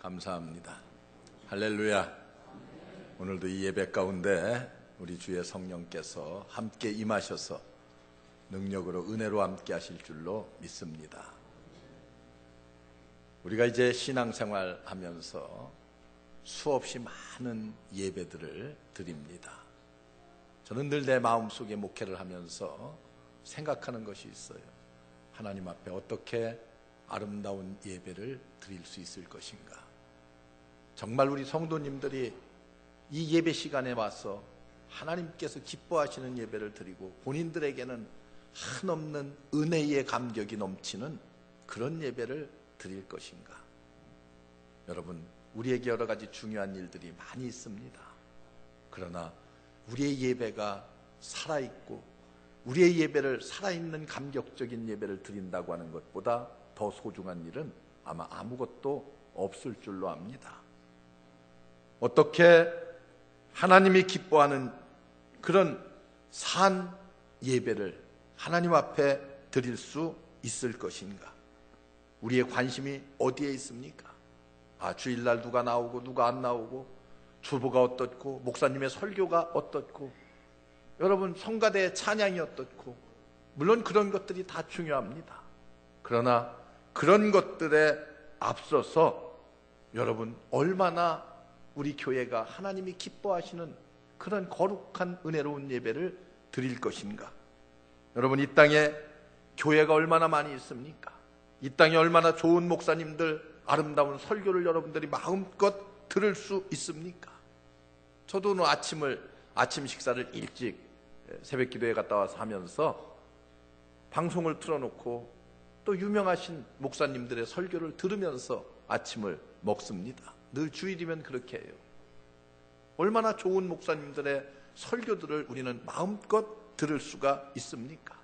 감사합니다. 할렐루야. 오늘도 이 예배 가운데 우리 주의 성령께서 함께 임하셔서 능력으로 은혜로 함께 하실 줄로 믿습니다. 우리가 이제 신앙생활 하면서 수없이 많은 예배들을 드립니다. 저는 늘 내 마음속에 목회를 하면서 생각하는 것이 있어요. 하나님 앞에 어떻게 아름다운 예배를 드릴 수 있을 것인가. 정말 우리 성도님들이 이 예배 시간에 와서 하나님께서 기뻐하시는 예배를 드리고 본인들에게는 한없는 은혜의 감격이 넘치는 그런 예배를 드릴 것인가. 여러분, 우리에게 여러 가지 중요한 일들이 많이 있습니다. 그러나 우리의 예배가 살아있고 우리의 예배를 살아있는 감격적인 예배를 드린다고 하는 것보다 더 소중한 일은 아마 아무것도 없을 줄로 압니다. 어떻게 하나님이 기뻐하는 그런 산 예배를 하나님 앞에 드릴 수 있을 것인가? 우리의 관심이 어디에 있습니까? 주일날 누가 나오고 누가 안 나오고, 주보가 어떻고, 목사님의 설교가 어떻고, 여러분 성가대의 찬양이 어떻고, 물론 그런 것들이 다 중요합니다. 그러나 그런 것들에 앞서서 여러분 얼마나 우리 교회가 하나님이 기뻐하시는 그런 거룩한 은혜로운 예배를 드릴 것인가. 여러분, 이 땅에 교회가 얼마나 많이 있습니까? 이 땅에 얼마나 좋은 목사님들, 아름다운 설교를 여러분들이 마음껏 들을 수 있습니까? 저도 오늘 아침 식사를 일찍 새벽 기도에 갔다 와서 하면서 방송을 틀어놓고 또 유명하신 목사님들의 설교를 들으면서 아침을 먹습니다. 늘 주일이면 그렇게 해요. 얼마나 좋은 목사님들의 설교들을 우리는 마음껏 들을 수가 있습니까?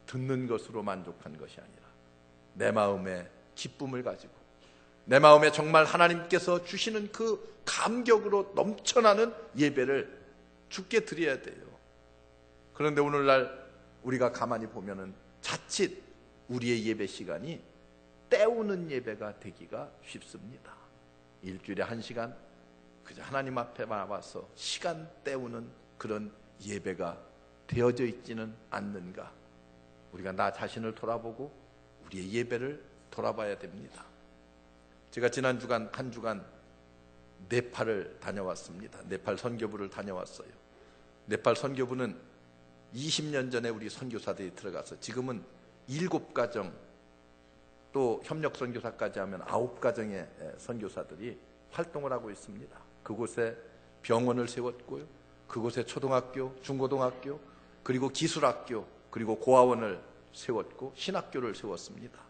듣는 것으로 만족한 것이 아니라 내 마음에 기쁨을 가지고 내 마음에 정말 하나님께서 주시는 그 감격으로 넘쳐나는 예배를 주께 드려야 돼요. 그런데 오늘날 우리가 가만히 보면은 자칫 우리의 예배 시간이 때우는 예배가 되기가 쉽습니다. 일주일에 1시간 그저 하나님 앞에 와서 시간 때우는 그런 예배가 되어져 있지는 않는가. 우리가 나 자신을 돌아보고 우리의 예배를 돌아봐야 됩니다. 제가 지난 주간 한 주간 네팔을 다녀왔습니다. 네팔 선교부를 다녀왔어요. 네팔 선교부는 20년 전에 우리 선교사들이 들어가서 지금은 7가정, 또 협력 선교사까지 하면 9가정의 선교사들이 활동을 하고 있습니다. 그곳에 병원을 세웠고요, 그곳에 초등학교, 중고등학교, 그리고 기술학교, 그리고 고아원을 세웠고 신학교를 세웠습니다.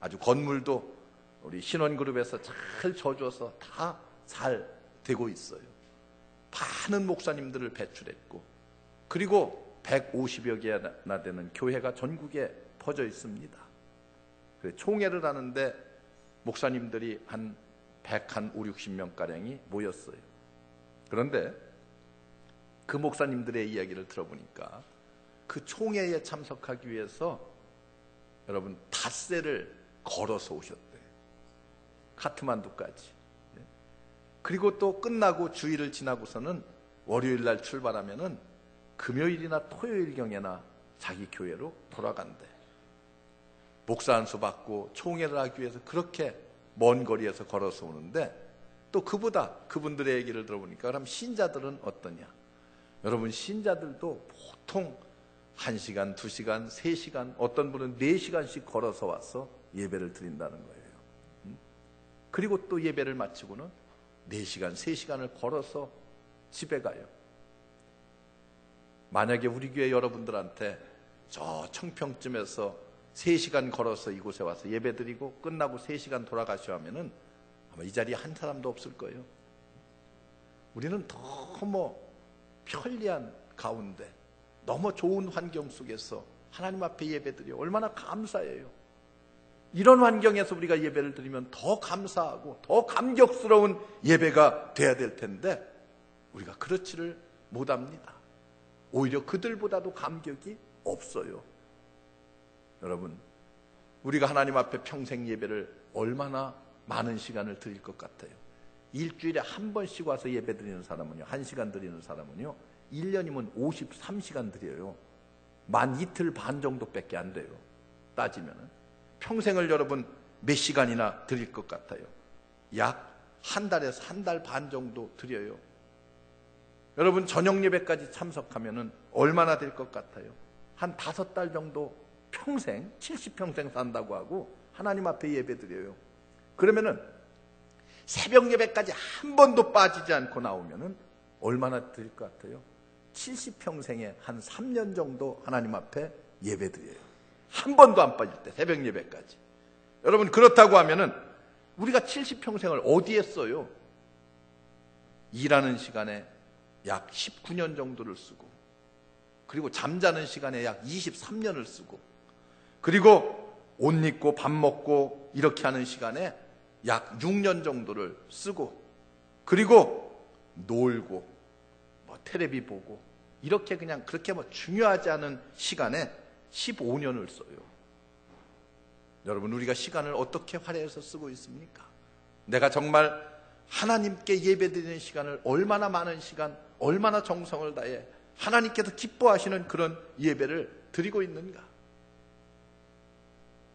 아주 건물도 우리 신원그룹에서 잘 져줘서 다 잘 되고 있어요. 많은 목사님들을 배출했고, 그리고 150여 개나 되는 교회가 전국에 퍼져 있습니다. 총회를 하는데 목사님들이 한 150-60명가량이 모였어요. 그런데 그 목사님들의 이야기를 들어보니까 그 총회에 참석하기 위해서 여러분 닷새를 걸어서 오셨대요. 카트만두까지. 그리고 또 끝나고 주일을 지나고서는 월요일날 출발하면은 금요일이나 토요일경에나 자기 교회로 돌아간대. 목사 안수 받고 총회를 하기 위해서 그렇게 먼 거리에서 걸어서 오는데, 또 그분들의 얘기를 들어보니까 그럼 신자들은 어떠냐. 여러분, 신자들도 보통 1시간, 2시간, 3시간, 어떤 분은 4시간씩 걸어서 와서 예배를 드린다는 거예요. 그리고 또 예배를 마치고는 4시간, 3시간을 걸어서 집에 가요. 만약에 우리 교회 여러분들한테 저 청평쯤에서 3시간 걸어서 이곳에 와서 예배드리고 끝나고 3시간 돌아가셔 하면은 아마 이 자리에 한 사람도 없을 거예요. 우리는 너무 편리한 가운데, 너무 좋은 환경 속에서 하나님 앞에 예배드려 얼마나 감사해요. 이런 환경에서 우리가 예배를 드리면 더 감사하고 더 감격스러운 예배가 돼야 될 텐데 우리가 그렇지를 못합니다. 오히려 그들보다도 감격이 없어요. 여러분, 우리가 하나님 앞에 평생 예배를 얼마나 많은 시간을 드릴 것 같아요. 일주일에 한 번씩 와서 예배 드리는 사람은요, 1시간 드리는 사람은요, 1년이면 53시간 드려요. 만 이틀 반 정도밖에 안 돼요. 따지면은. 평생을 여러분 몇 시간이나 드릴 것 같아요? 약 한 달에서 한 달 반 정도 드려요. 여러분 저녁 예배까지 참석하면은 얼마나 될 것 같아요? 한 5달 정도 평생, 70평생 산다고 하고 하나님 앞에 예배 드려요. 그러면은 새벽 예배까지 한 번도 빠지지 않고 나오면은 얼마나 드릴 것 같아요? 70평생에 한 3년 정도 하나님 앞에 예배 드려요. 한 번도 안 빠질 때 새벽 예배까지. 여러분 그렇다고 하면은 우리가 70평생을 어디에 써요? 일하는 시간에 약 19년 정도를 쓰고, 그리고 잠자는 시간에 약 23년을 쓰고, 그리고 옷 입고 밥 먹고 이렇게 하는 시간에 약 6년 정도를 쓰고, 그리고 놀고 뭐 텔레비 보고 이렇게 그냥 그렇게 뭐 중요하지 않은 시간에 15년을 써요. 여러분 우리가 시간을 어떻게 활용해서 쓰고 있습니까? 내가 정말 하나님께 예배드리는 시간을 얼마나 많은 시간, 얼마나 정성을 다해 하나님께서 기뻐하시는 그런 예배를 드리고 있는가?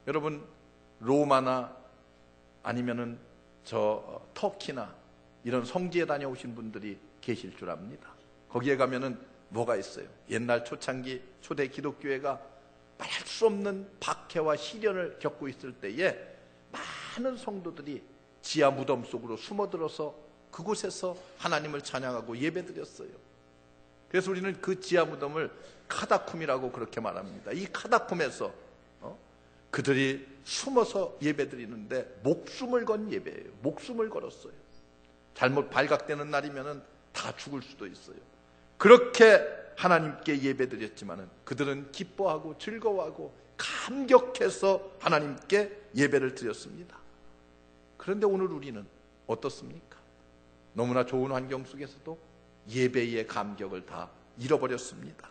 여러분 로마나 아니면은 저 터키나 이런 성지에 다녀오신 분들이 계실 줄 압니다. 거기에 가면은 뭐가 있어요? 옛날 초창기 초대 기독교회가 말할 수 없는 박해와 시련을 겪고 있을 때에 많은 성도들이 지하 무덤 속으로 숨어들어서 그곳에서 하나님을 찬양하고 예배드렸어요. 그래서 우리는 그 지하 무덤을 카다쿰이라고 그렇게 말합니다. 이 카다쿰에서 그들이 숨어서 예배드리는데 목숨을 건 예배예요. 목숨을 걸었어요. 잘못 발각되는 날이면은 다 죽을 수도 있어요. 그렇게 하나님께 예배드렸지만은 그들은 기뻐하고 즐거워하고 감격해서 하나님께 예배를 드렸습니다. 그런데 오늘 우리는 어떻습니까? 너무나 좋은 환경 속에서도 예배의 감격을 다 잃어버렸습니다.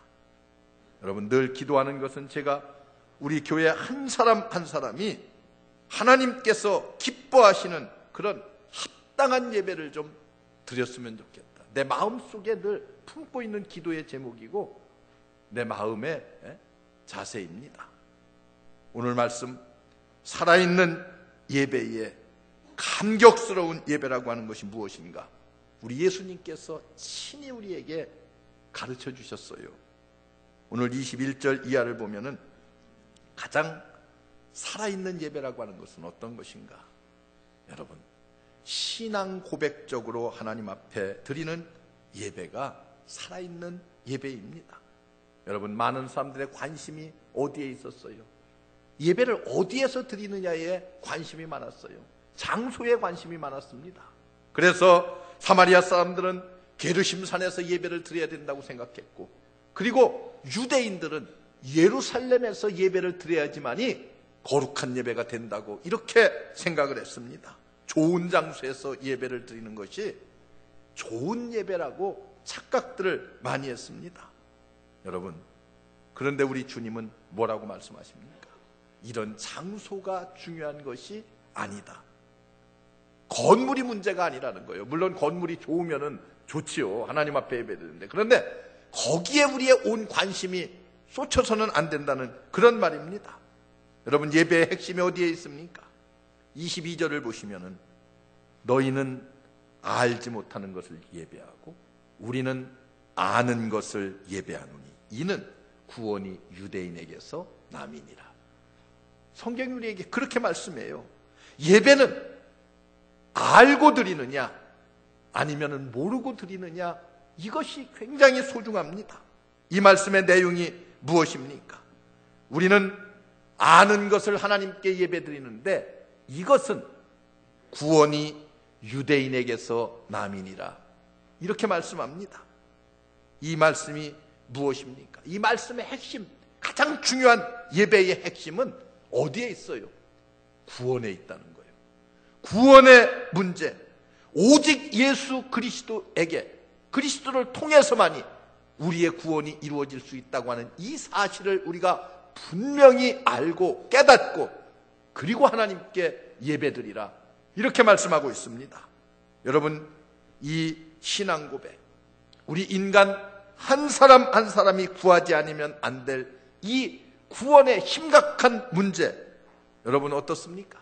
여러분 늘 기도하는 것은 제가 우리 교회 한 사람 한 사람이 하나님께서 기뻐하시는 그런 합당한 예배를 좀 드렸으면 좋겠다. 내 마음속에 늘 품고 있는 기도의 제목이고 내 마음의 자세입니다. 오늘 말씀 살아있는 예배의 감격스러운 예배라고 하는 것이 무엇인가? 우리 예수님께서 친히 우리에게 가르쳐 주셨어요. 오늘 21절 이하를 보면은 가장 살아있는 예배라고 하는 것은 어떤 것인가? 여러분 신앙 고백적으로 하나님 앞에 드리는 예배가 살아있는 예배입니다. 여러분 많은 사람들의 관심이 어디에 있었어요? 예배를 어디에서 드리느냐에 관심이 많았어요. 장소에 관심이 많았습니다. 그래서 사마리아 사람들은 게르심산에서 예배를 드려야 된다고 생각했고, 그리고 유대인들은 예루살렘에서 예배를 드려야지만이 거룩한 예배가 된다고 이렇게 생각을 했습니다. 좋은 장소에서 예배를 드리는 것이 좋은 예배라고 착각들을 많이 했습니다. 여러분 그런데 우리 주님은 뭐라고 말씀하십니까? 이런 장소가 중요한 것이 아니다. 건물이 문제가 아니라는 거예요. 물론 건물이 좋으면은 좋지요. 하나님 앞에 예배드리는데. 그런데 거기에 우리의 온 관심이 쏟쳐서는 안 된다는 그런 말입니다. 여러분 예배의 핵심이 어디에 있습니까? 22절을 보시면은 너희는 알지 못하는 것을 예배하고 우리는 아는 것을 예배하노니 이는 구원이 유대인에게서 남이니라. 성경이 우리에게 그렇게 말씀해요. 예배는 알고 드리느냐 아니면 모르고 드리느냐, 이것이 굉장히 소중합니다. 이 말씀의 내용이 무엇입니까? 우리는 아는 것을 하나님께 예배드리는데 이것은 구원이 유대인에게서 남이니라, 이렇게 말씀합니다. 이 말씀이 무엇입니까? 이 말씀의 핵심, 가장 중요한 예배의 핵심은 어디에 있어요? 구원에 있다는 거예요. 구원의 문제, 오직 예수 그리스도에게, 그리스도를 통해서만이 우리의 구원이 이루어질 수 있다고 하는 이 사실을 우리가 분명히 알고 깨닫고 그리고 하나님께 예배드리라, 이렇게 말씀하고 있습니다. 여러분, 이 신앙 고백, 우리 인간 한 사람 한 사람이 구하지 않으면 안 될 이 구원의 심각한 문제, 여러분 어떻습니까?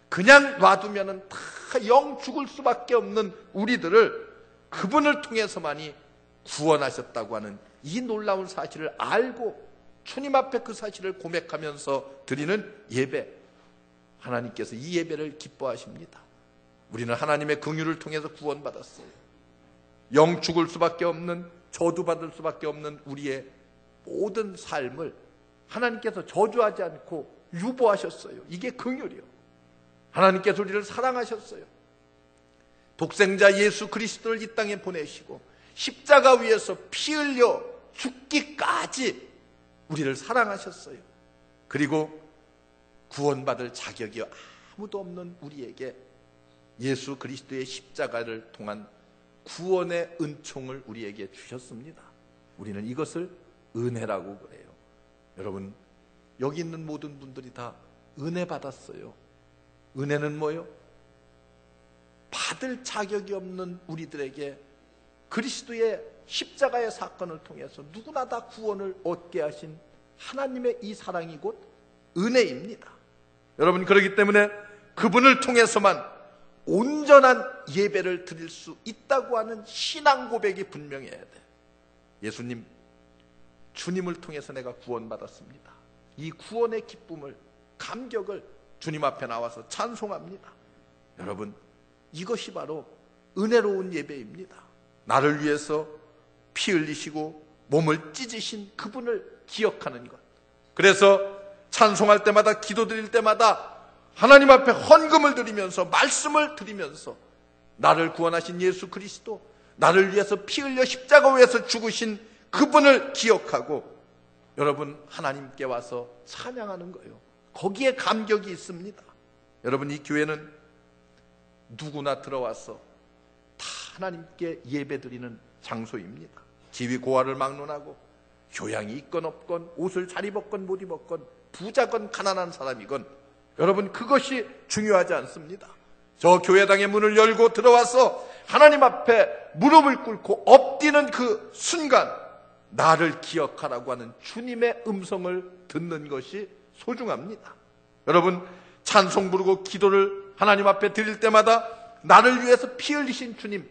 그냥 놔두면 다 영 죽을 수밖에 없는 우리들을 그분을 통해서만이 구원하셨다고 하는 이 놀라운 사실을 알고 주님 앞에 그 사실을 고백하면서 드리는 예배, 하나님께서 이 예배를 기뻐하십니다. 우리는 하나님의 긍휼을 통해서 구원받았어요. 영 죽을 수밖에 없는, 저주받을 수밖에 없는 우리의 모든 삶을 하나님께서 저주하지 않고 유보하셨어요. 이게 긍휼이요. 하나님께서 우리를 사랑하셨어요. 독생자 예수 그리스도를 이 땅에 보내시고 십자가 위에서 피 흘려 죽기까지 우리를 사랑하셨어요. 그리고 구원받을 자격이 아무도 없는 우리에게 예수 그리스도의 십자가를 통한 구원의 은총을 우리에게 주셨습니다. 우리는 이것을 은혜라고 그래요. 여러분, 여기 있는 모든 분들이 다 은혜 받았어요. 은혜는 뭐요? 받을 자격이 없는 우리들에게 그리스도의 십자가의 사건을 통해서 누구나 다 구원을 얻게 하신 하나님의 이 사랑이 곧 은혜입니다. 여러분, 그렇기 때문에 그분을 통해서만 온전한 예배를 드릴 수 있다고 하는 신앙 고백이 분명해야 돼. 예수님, 주님을 통해서 내가 구원받았습니다. 이 구원의 기쁨을, 감격을 주님 앞에 나와서 찬송합니다. 여러분, 이것이 바로 은혜로운 예배입니다. 나를 위해서 피 흘리시고 몸을 찢으신 그분을 기억하는 것. 그래서 찬송할 때마다, 기도드릴 때마다 하나님 앞에 헌금을 드리면서, 말씀을 드리면서 나를 구원하신 예수 그리스도, 나를 위해서 피 흘려 십자가 위에서 죽으신 그분을 기억하고 여러분, 하나님께 와서 찬양하는 거예요. 거기에 감격이 있습니다. 여러분, 이 교회는 누구나 들어와서 다 하나님께 예배드리는 장소입니다. 지위 고하를 막론하고 교양이 있건 없건, 옷을 잘 입었건 못 입었건, 부자건 가난한 사람이건, 여러분, 그것이 중요하지 않습니다. 저 교회당의 문을 열고 들어와서 하나님 앞에 무릎을 꿇고 엎드리는 그 순간 나를 기억하라고 하는 주님의 음성을 듣는 것이 소중합니다. 여러분, 찬송 부르고 기도를 하나님 앞에 드릴 때마다 나를 위해서 피 흘리신 주님,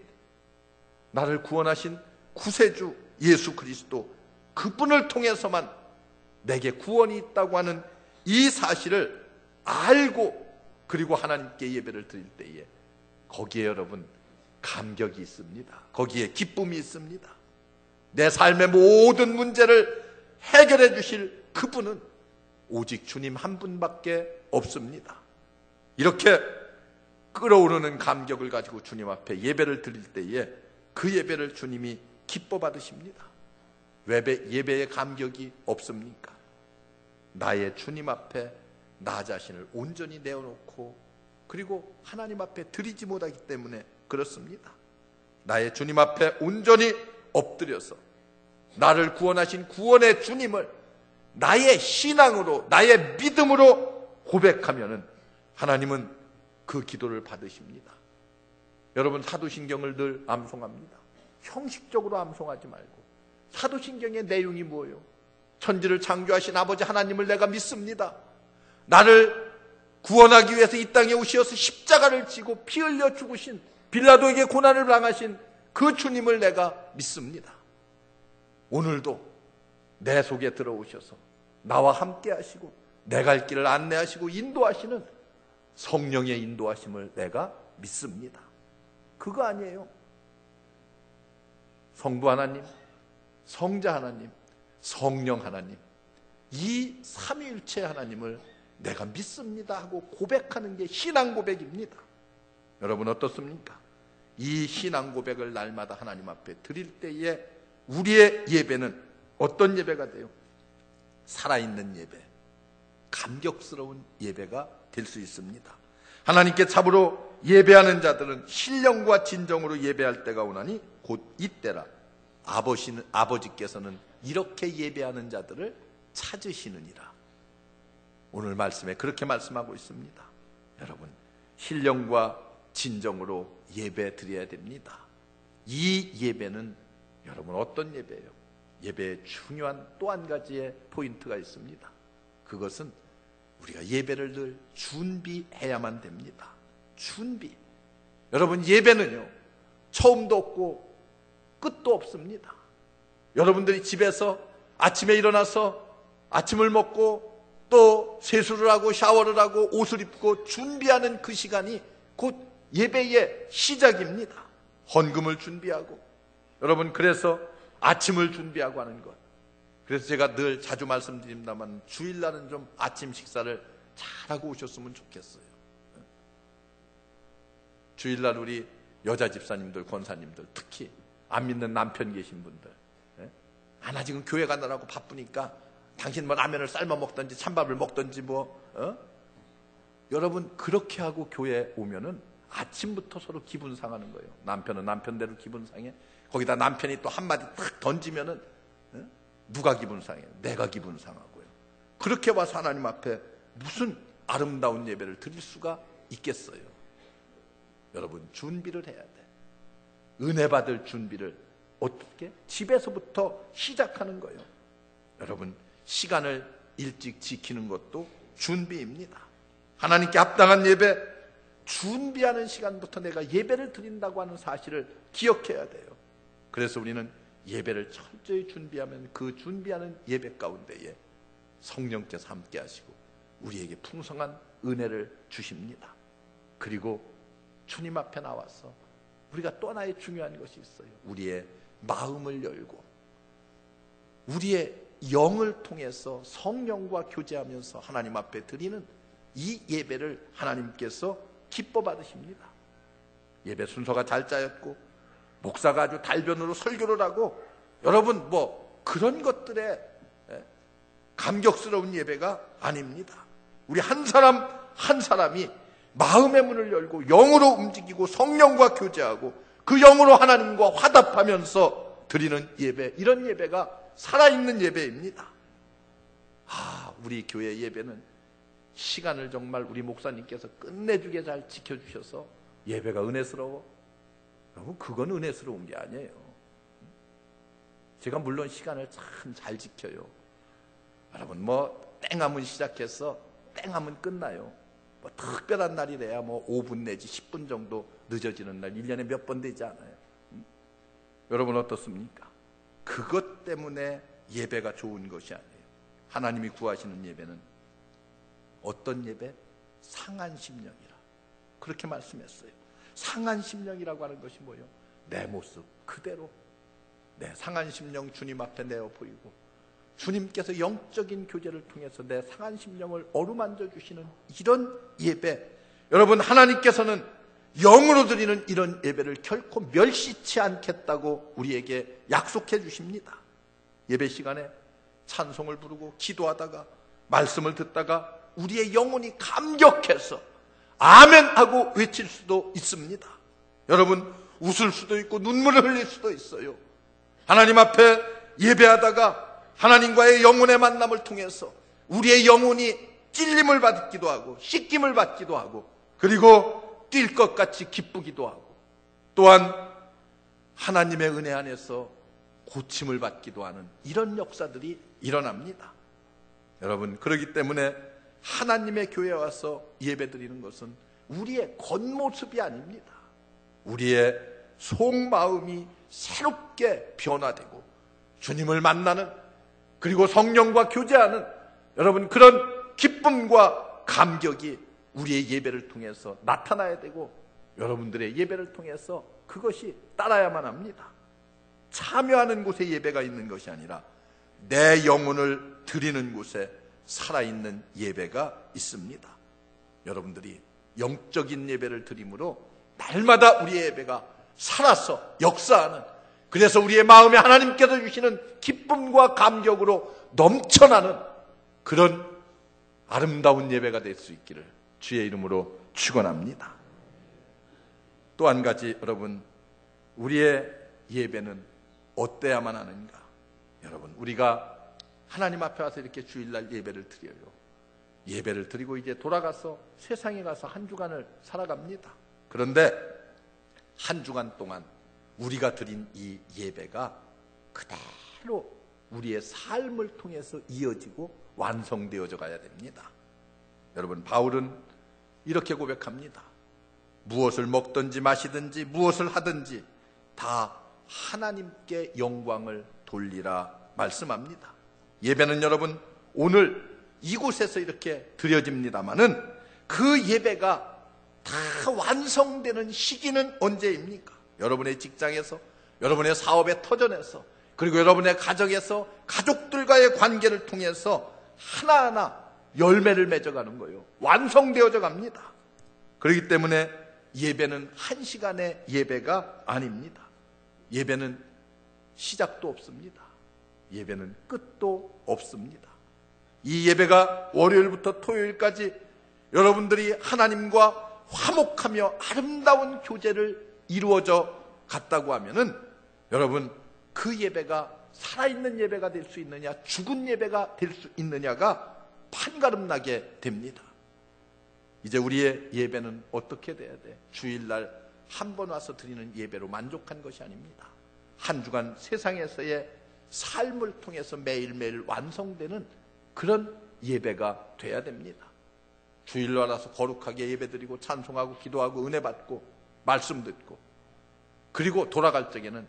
나를 구원하신 구세주 예수 그리스도, 그분을 통해서만 내게 구원이 있다고 하는 이 사실을 알고, 그리고 하나님께 예배를 드릴 때에 거기에 여러분 감격이 있습니다. 거기에 기쁨이 있습니다. 내 삶의 모든 문제를 해결해 주실 그분은 오직 주님 한 분밖에 없습니다. 이렇게 끓어오르는 감격을 가지고 주님 앞에 예배를 드릴 때에 그 예배를 주님이 기뻐 받으십니다. 예배의 감격이 없습니까? 나의 주님 앞에 나 자신을 온전히 내어놓고 그리고 하나님 앞에 드리지 못하기 때문에 그렇습니다. 나의 주님 앞에 온전히 엎드려서 나를 구원하신 구원의 주님을 나의 신앙으로, 나의 믿음으로 고백하면은 하나님은 그 기도를 받으십니다. 여러분, 사도신경을 늘 암송합니다. 형식적으로 암송하지 말고, 사도신경의 내용이 뭐예요? 천지를 창조하신 아버지 하나님을 내가 믿습니다. 나를 구원하기 위해서 이 땅에 오셔서 십자가를 지고 피 흘려 죽으신, 빌라도에게 고난을 당하신 그 주님을 내가 믿습니다. 오늘도 내 속에 들어오셔서 나와 함께 하시고 내 갈 길을 안내하시고 인도하시는 성령의 인도하심을 내가 믿습니다. 그거 아니에요. 성부 하나님, 성자 하나님, 성령 하나님, 이 삼위일체 하나님을 내가 믿습니다 하고 고백하는 게 신앙 고백입니다. 여러분, 어떻습니까? 이 신앙 고백을 날마다 하나님 앞에 드릴 때에 우리의 예배는 어떤 예배가 돼요? 살아있는 예배, 감격스러운 예배가 될 수 있습니다. 하나님께 참으로 예배하는 자들은 신령과 진정으로 예배할 때가 오나니 곧 이때라. 아버지께서는 이렇게 예배하는 자들을 찾으시느니라. 오늘 말씀에 그렇게 말씀하고 있습니다. 여러분, 신령과 진정으로 예배 드려야 됩니다. 이 예배는 여러분 어떤 예배예요? 예배에 중요한 또 한 가지의 포인트가 있습니다. 그것은 우리가 예배를 늘 준비해야만 됩니다. 준비. 여러분, 예배는요, 처음도 없고 끝도 없습니다. 여러분들이 집에서 아침에 일어나서 아침을 먹고 또 세수를 하고 샤워를 하고 옷을 입고 준비하는 그 시간이 곧 예배의 시작입니다. 헌금을 준비하고, 여러분, 그래서 아침을 준비하고 하는 것. 그래서 제가 늘 자주 말씀드립니다만 주일날은 좀 아침 식사를 잘하고 오셨으면 좋겠어요. 주일날 우리 여자 집사님들, 권사님들, 특히 안 믿는 남편 계신 분들, 나 지금 교회 가느라고 바쁘니까 당신 뭐 라면을 삶아 먹든지 찬밥을 먹든지 여러분, 그렇게 하고 교회에 오면은 아침부터 서로 기분 상하는 거예요. 남편은 남편대로 기분 상해. 거기다 남편이 또 한마디 탁 던지면은 누가 기분 상해요? 내가 기분 상하고요. 그렇게 와서 하나님 앞에 무슨 아름다운 예배를 드릴 수가 있겠어요? 여러분, 준비를 해야 돼. 은혜 받을 준비를 어떻게? 집에서부터 시작하는 거예요. 여러분, 시간을 일찍 지키는 것도 준비입니다. 하나님께 합당한 예배, 준비하는 시간부터 내가 예배를 드린다고 하는 사실을 기억해야 돼요. 그래서 우리는 예배를 철저히 준비하면 그 준비하는 예배 가운데에 성령께서 함께 하시고 우리에게 풍성한 은혜를 주십니다. 그리고 주님 앞에 나와서 우리가 또 하나의 중요한 것이 있어요. 우리의 마음을 열고 우리의 영을 통해서 성령과 교제하면서 하나님 앞에 드리는 이 예배를 하나님께서 기뻐 받으십니다. 예배 순서가 잘 짜였고 목사가 아주 달변으로 설교를 하고 여러분 그런 것들에 감격스러운 예배가 아닙니다. 우리 한 사람 한 사람이 마음의 문을 열고 영으로 움직이고 성령과 교제하고 그 영으로 하나님과 화답하면서 드리는 예배, 이런 예배가 살아있는 예배입니다. 우리 교회 예배는 시간을 정말 우리 목사님께서 끝내주게 잘 지켜주셔서 예배가 은혜스러워. 그건 은혜스러운 게 아니에요. 제가 물론 시간을 참 잘 지켜요. 여러분, 땡하면 시작해서 땡하면 끝나요. 특별한 날이래야 5분 내지 10분 정도 늦어지는 날 1년에 몇 번 되지 않아요. 여러분 어떻습니까? 그것 때문에 예배가 좋은 것이 아니에요. 하나님이 구하시는 예배는 어떤 예배? 상한 심령이라 그렇게 말씀했어요. 상한 심령이라고 하는 것이 뭐예요? 내 모습 그대로 내 상한 심령 주님 앞에 내어 보이고 주님께서 영적인 교제를 통해서 내 상한 심령을 어루만져 주시는 이런 예배, 여러분, 하나님께서는 영으로 드리는 이런 예배를 결코 멸시치 않겠다고 우리에게 약속해 주십니다. 예배 시간에 찬송을 부르고 기도하다가 말씀을 듣다가 우리의 영혼이 감격해서 아멘 하고 외칠 수도 있습니다. 여러분, 웃을 수도 있고 눈물을 흘릴 수도 있어요. 하나님 앞에 예배하다가 하나님과의 영혼의 만남을 통해서 우리의 영혼이 찔림을 받기도 하고 씻김을 받기도 하고 그리고 뛸 것 같이 기쁘기도 하고 또한 하나님의 은혜 안에서 고침을 받기도 하는 이런 역사들이 일어납니다. 여러분, 그렇기 때문에 하나님의 교회에 와서 예배드리는 것은 우리의 겉모습이 아닙니다. 우리의 속마음이 새롭게 변화되고 주님을 만나는, 그리고 성령과 교제하는 여러분 그런 기쁨과 감격이 우리의 예배를 통해서 나타나야 되고 여러분들의 예배를 통해서 그것이 따라야만 합니다. 참여하는 곳에 예배가 있는 것이 아니라 내 영혼을 드리는 곳에 살아있는 예배가 있습니다. 여러분들이 영적인 예배를 드림으로 날마다 우리의 예배가 살아서 역사하는, 그래서 우리의 마음에 하나님께서 주시는 기쁨과 감격으로 넘쳐나는 그런 아름다운 예배가 될 수 있기를 주의 이름으로 축원합니다. 또 한 가지, 여러분, 우리의 예배는 어때야만 하는가? 여러분, 우리가 하나님 앞에 와서 이렇게 주일날 예배를 드려요. 예배를 드리고 이제 돌아가서 세상에 가서 한 주간을 살아갑니다. 그런데 한 주간 동안 우리가 드린 이 예배가 그대로 우리의 삶을 통해서 이어지고 완성되어져 가야 됩니다. 여러분, 바울은 이렇게 고백합니다. 무엇을 먹든지 마시든지 무엇을 하든지 다 하나님께 영광을 돌리라 말씀합니다. 예배는 여러분 오늘 이곳에서 이렇게 드려집니다마는 그 예배가 다 완성되는 시기는 언제입니까? 여러분의 직장에서, 여러분의 사업의 터전에서, 그리고 여러분의 가정에서 가족들과의 관계를 통해서 하나하나 열매를 맺어가는 거예요. 완성되어져 갑니다. 그렇기 때문에 예배는 한 시간의 예배가 아닙니다. 예배는 시작도 없습니다. 예배는 끝도 없습니다. 이 예배가 월요일부터 토요일까지 여러분들이 하나님과 화목하며 아름다운 교제를 이루어져 갔다고 하면은 여러분 그 예배가 살아있는 예배가 될 수 있느냐 죽은 예배가 될 수 있느냐가 판가름나게 됩니다. 이제 우리의 예배는 어떻게 돼야 돼? 주일날 한 번 와서 드리는 예배로 만족한 것이 아닙니다. 한 주간 세상에서의 삶을 통해서 매일매일 완성되는 그런 예배가 돼야 됩니다. 주일날 와서 거룩하게 예배드리고 찬송하고 기도하고 은혜 받고 말씀 듣고 그리고 돌아갈 적에는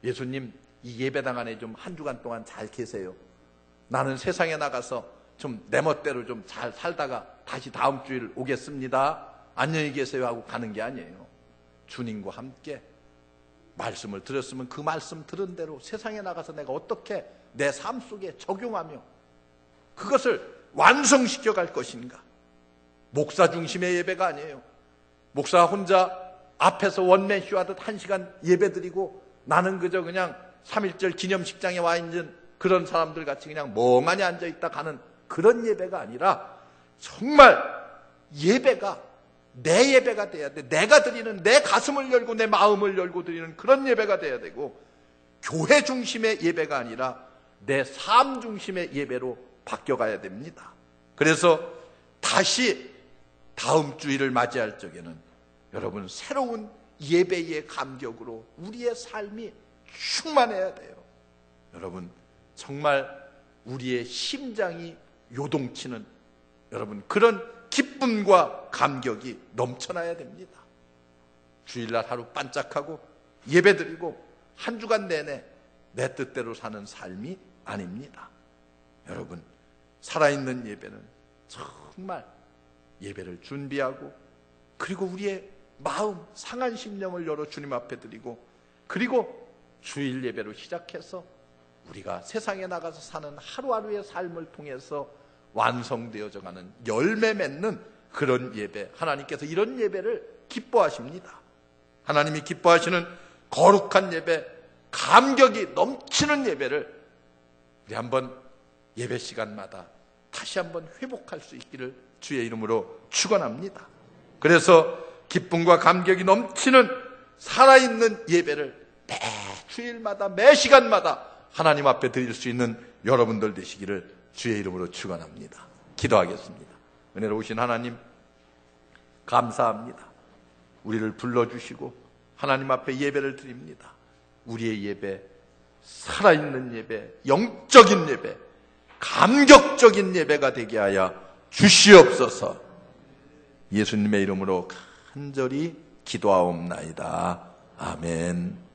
예수님 이 예배당 안에 좀 한 주간 동안 잘 계세요. 나는 세상에 나가서 좀 내 멋대로 좀 잘 살다가 다시 다음 주일 오겠습니다. 안녕히 계세요 하고 가는 게 아니에요. 주님과 함께 말씀을 들었으면 그 말씀 들은 대로 세상에 나가서 내가 어떻게 내 삶 속에 적용하며 그것을 완성시켜 갈 것인가. 목사 중심의 예배가 아니에요. 목사 혼자 앞에서 원맨쇼 하듯 1시간 예배 드리고 나는 그저 그냥 3.1절 기념식장에 와 있는 그런 사람들 같이 그냥 멍하니 앉아있다 가는 그런 예배가 아니라 정말 예배가 내 예배가 돼야 돼. 내가 드리는 내 가슴을 열고 내 마음을 열고 드리는 그런 예배가 돼야 되고 교회 중심의 예배가 아니라 내 삶 중심의 예배로 바뀌어가야 됩니다. 그래서 다시 다음 주일을 맞이할 적에는 여러분 새로운 예배의 감격으로 우리의 삶이 충만해야 돼요. 여러분 정말 우리의 심장이 요동치는 여러분 그런 기쁨과 감격이 넘쳐나야 됩니다. 주일날 하루 반짝하고 예배드리고 한 주간 내내 내 뜻대로 사는 삶이 아닙니다. 여러분 살아있는 예배는 정말 예배를 준비하고 그리고 우리의 마음 상한 심령을 열어 주님 앞에 드리고 그리고 주일 예배로 시작해서 우리가 세상에 나가서 사는 하루하루의 삶을 통해서 완성되어져 가는 열매 맺는 그런 예배, 하나님께서 이런 예배를 기뻐하십니다. 하나님이 기뻐하시는 거룩한 예배, 감격이 넘치는 예배를 우리 한번 예배 시간마다 다시 한번 회복할 수 있기를 주의 이름으로 축원합니다. 그래서 기쁨과 감격이 넘치는 살아있는 예배를 매 주일마다 매 시간마다 하나님 앞에 드릴 수 있는 여러분들 되시기를 주의 이름으로 축원합니다. 기도하겠습니다. 은혜로우신 하나님 감사합니다. 우리를 불러주시고 하나님 앞에 예배를 드립니다. 우리의 예배, 살아있는 예배, 영적인 예배, 감격적인 예배가 되게 하여 주시옵소서. 예수님의 이름으로 간절히 기도하옵나이다. 아멘.